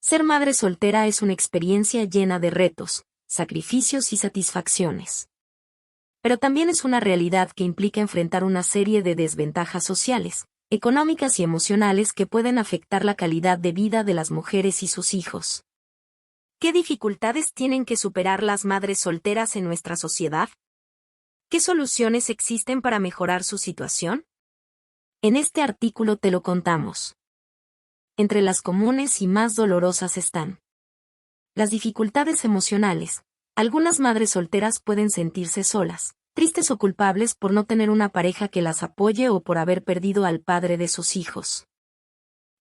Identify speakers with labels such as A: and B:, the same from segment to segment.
A: Ser madre soltera es una experiencia llena de retos, sacrificios y satisfacciones. Pero también es una realidad que implica enfrentar una serie de desventajas sociales, económicas y emocionales que pueden afectar la calidad de vida de las mujeres y sus hijos. ¿Qué dificultades tienen que superar las madres solteras en nuestra sociedad? ¿Qué soluciones existen para mejorar su situación? En este artículo te lo contamos. Entre las comunes y más dolorosas están las dificultades emocionales. Algunas madres solteras pueden sentirse solas, tristes o culpables por no tener una pareja que las apoye o por haber perdido al padre de sus hijos.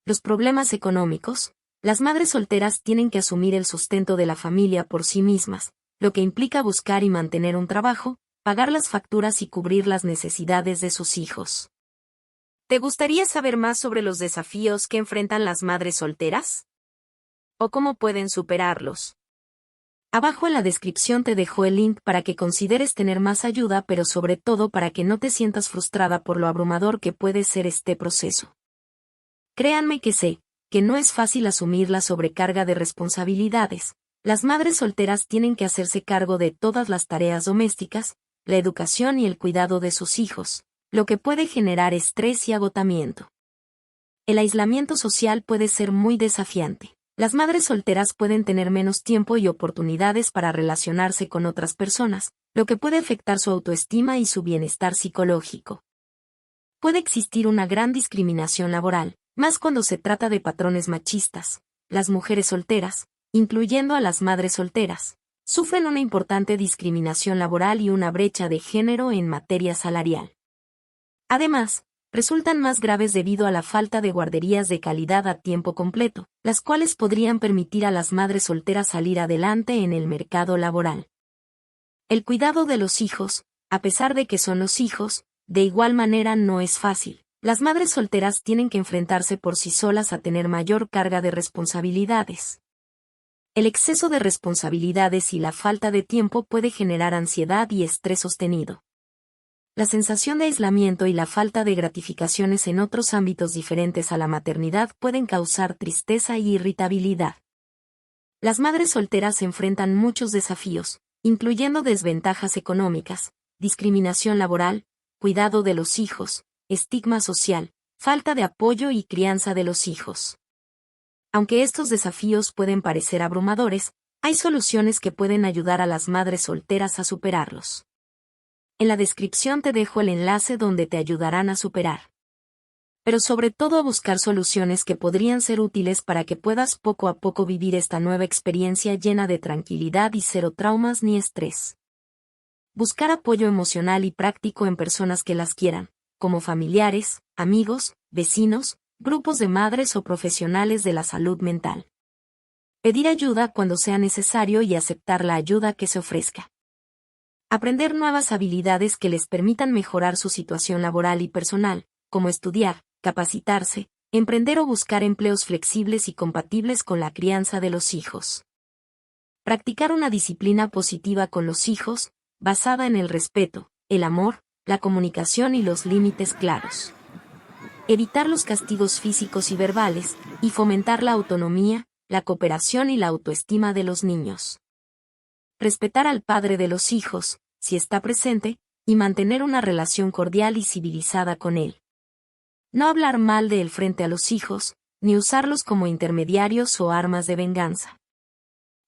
A: Los problemas económicos. Las madres solteras tienen que asumir el sustento de la familia por sí mismas, lo que implica buscar y mantener un trabajo, pagar las facturas y cubrir las necesidades de sus hijos. ¿Te gustaría saber más sobre los desafíos que enfrentan las madres solteras? ¿O cómo pueden superarlos? Abajo en la descripción te dejo el link para que consideres tener más ayuda, pero sobre todo para que no te sientas frustrada por lo abrumador que puede ser este proceso. Créanme que sé que no es fácil asumir la sobrecarga de responsabilidades. Las madres solteras tienen que hacerse cargo de todas las tareas domésticas, la educación y el cuidado de sus hijos, lo que puede generar estrés y agotamiento. El aislamiento social puede ser muy desafiante. Las madres solteras pueden tener menos tiempo y oportunidades para relacionarse con otras personas, lo que puede afectar su autoestima y su bienestar psicológico. Puede existir una gran discriminación laboral, más cuando se trata de patrones machistas. Las mujeres solteras, incluyendo a las madres solteras, sufren una importante discriminación laboral y una brecha de género en materia salarial. Además, resultan más graves debido a la falta de guarderías de calidad a tiempo completo, las cuales podrían permitir a las madres solteras salir adelante en el mercado laboral. El cuidado de los hijos, a pesar de que son los hijos, de igual manera no es fácil. Las madres solteras tienen que enfrentarse por sí solas a tener mayor carga de responsabilidades. El exceso de responsabilidades y la falta de tiempo puede generar ansiedad y estrés sostenido. La sensación de aislamiento y la falta de gratificaciones en otros ámbitos diferentes a la maternidad pueden causar tristeza y irritabilidad. Las madres solteras enfrentan muchos desafíos, incluyendo desventajas económicas, discriminación laboral, cuidado de los hijos, estigma social, falta de apoyo y crianza de los hijos. Aunque estos desafíos pueden parecer abrumadores, hay soluciones que pueden ayudar a las madres solteras a superarlos. En la descripción te dejo el enlace donde te ayudarán a superar. Pero sobre todo a buscar soluciones que podrían ser útiles para que puedas poco a poco vivir esta nueva experiencia llena de tranquilidad y cero traumas ni estrés. Buscar apoyo emocional y práctico en personas que las quieran, como familiares, amigos, vecinos, grupos de madres o profesionales de la salud mental. Pedir ayuda cuando sea necesario y aceptar la ayuda que se ofrezca. Aprender nuevas habilidades que les permitan mejorar su situación laboral y personal, como estudiar, capacitarse, emprender o buscar empleos flexibles y compatibles con la crianza de los hijos. Practicar una disciplina positiva con los hijos, basada en el respeto, el amor, la comunicación y los límites claros. Evitar los castigos físicos y verbales, y fomentar la autonomía, la cooperación y la autoestima de los niños. Respetar al padre de los hijos, si está presente, y mantener una relación cordial y civilizada con él. No hablar mal de él frente a los hijos, ni usarlos como intermediarios o armas de venganza.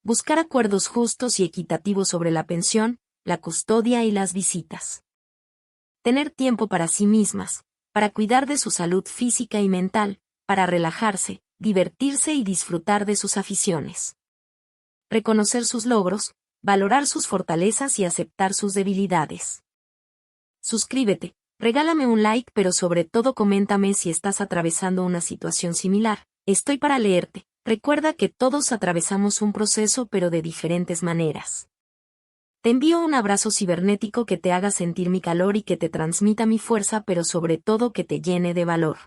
A: Buscar acuerdos justos y equitativos sobre la pensión, la custodia y las visitas. Tener tiempo para sí mismas, para cuidar de su salud física y mental, para relajarse, divertirse y disfrutar de sus aficiones. Reconocer sus logros, valorar sus fortalezas y aceptar sus debilidades. Suscríbete, regálame un like, pero sobre todo coméntame si estás atravesando una situación similar. Estoy para leerte. Recuerda que todos atravesamos un proceso, pero de diferentes maneras. Te envío un abrazo cibernético que te haga sentir mi calor y que te transmita mi fuerza, pero sobre todo que te llene de valor.